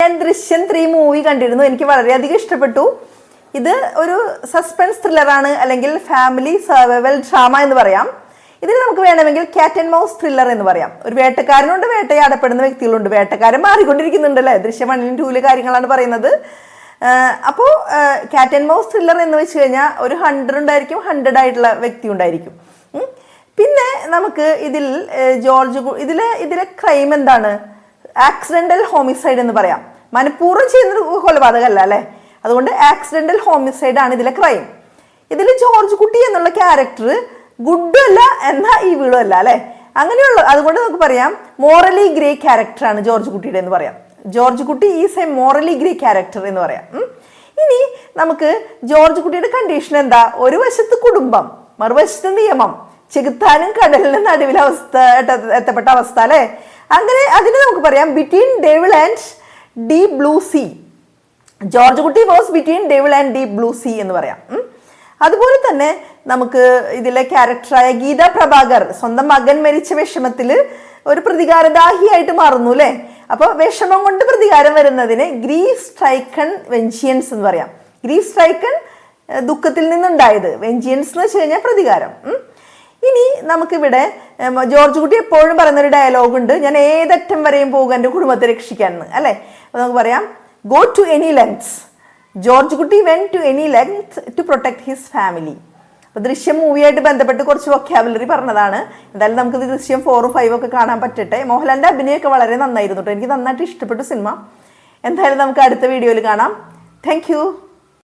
ഞാൻ ദൃശ്യം 3 മൂവി കണ്ടിരുന്നു. എനിക്ക് വളരെയധികം ഇഷ്ടപ്പെട്ടു. ഇത് ഒരു സസ്പെൻസ് ത്രില്ലറാണ്, അല്ലെങ്കിൽ ഫാമിലി സർവൈവൽ ഡ്രാമ എന്ന് പറയാം. ഇതിൽ നമുക്ക് വേണമെങ്കിൽ ക്യാറ്റ് ആൻഡ് മൗസ് ത്രില്ലർ എന്ന് പറയാം. ഒരു വേട്ടക്കാരനുണ്ട്, വേട്ടയാടപ്പെടുന്ന വ്യക്തികളുണ്ട്. വേട്ടക്കാരൻ മാറിക്കൊണ്ടിരിക്കുന്നുണ്ടല്ലേ. ദൃശ്യം 1 2 കാര്യങ്ങളാണ് പറയുന്നത്. അപ്പോൾ ക്യാറ്റ് ആൻഡ് മൗസ് ത്രില്ലർ എന്ന് വെച്ച് കഴിഞ്ഞാൽ ഒരു 100 ഉണ്ടായിരിക്കും, 100 ആയിട്ടുള്ള വ്യക്തി ഉണ്ടായിരിക്കും. പിന്നെ നമുക്ക് ഇതിലെ ക്രൈം എന്താണ്? ആക്സിഡന്റൽ ഹോമിസൈഡ് എന്ന് പറയാം. മനഃപൂർവ്വം ചെയ്യുന്ന കൊലപാതകമല്ല അല്ലേ. അതുകൊണ്ട് ആക്സിഡന്റൽ ഹോമിസൈഡ് ആണ് ഇതിലെ ക്രൈം. ഇതിൽ ജോർജ് കുട്ടി എന്നുള്ള ക്യാരക്ടർ ഗുഡും അല്ല എന്നാൽ ഈവിളും അല്ല അല്ലെ. അങ്ങനെയുള്ള അതുകൊണ്ട് നമുക്ക് പറയാം മോറലി ഗ്രേ ക്യാരക്ടറാണ് ജോർജ് കുട്ടിയുടെ എന്ന് പറയാം. ജോർജ് കുട്ടി is A morally grey character എന്ന് പറയാം. ഇനി നമുക്ക് ജോർജ് കുട്ടിയുടെ കണ്ടീഷൻ എന്താ? ഒരു വശത്ത് കുടുംബം, മറുവശത്ത് നിയമം, ചെകുത്താനും കടലിനും നടുവിൽ എത്തപ്പെട്ട അവസ്ഥ അല്ലെ. അങ്ങനെ അതിന് നമുക്ക് പറയാം between devil and deep blue sea. Georgekutty was between devil and deep blue sea എന്ന് പറയാം. അതുപോലെ തന്നെ നമുക്ക് ഇതിലെ ക്യാരക്ടറായ ഗീത പ്രഭാകർ സ്വന്തം മകൻ മരിച്ച വിഷമത്തിൽ ഒരു പ്രതികാരദാഹിയായിട്ട് മാറുന്നു അല്ലെ. അപ്പൊ വിഷമം കൊണ്ട് പ്രതികാരം വരുന്നതിന് ഗ്രീഫ് സ്ട്രൈക്കൺ വെഞ്ചിയൻസ് എന്ന് പറയാം. ഗ്രീഫ് സ്ട്രൈക്കൺ ദുഃഖത്തിൽ നിന്നുണ്ടായത്, വെഞ്ചിയൻസ് എന്ന് വെച്ച് കഴിഞ്ഞാൽ പ്രതികാരം. ഇനി നമുക്കിവിടെ ജോർജ് കുട്ടി എപ്പോഴും പറയുന്നൊരു ഡയലോഗ് ഉണ്ട്, ഞാൻ ഏതറ്റം വരെയും പോകും എൻ്റെ കുടുംബത്തെ രക്ഷിക്കാൻ അല്ലെ. അപ്പൊ നമുക്ക് പറയാം go to any lengths. Georgekutty went to any length to protect his family. അപ്പൊ ദൃശ്യം മൂവിയായിട്ട് ബന്ധപ്പെട്ട് കുറച്ച് വൊക്കാബുലറി പറഞ്ഞതാണ്. എന്തായാലും നമുക്ക് ദൃശ്യം 4 5 ഒക്കെ കാണാൻ പറ്റട്ടെ. മോഹൻലാലിന്റെ അഭിനയമൊക്കെ വളരെ നന്നായിരുന്നു കേട്ടോ. എനിക്ക് നന്നായിട്ട് ഇഷ്ടപ്പെട്ടു സിനിമ. എന്തായാലും നമുക്ക് അടുത്ത വീഡിയോയിൽ കാണാം. താങ്ക്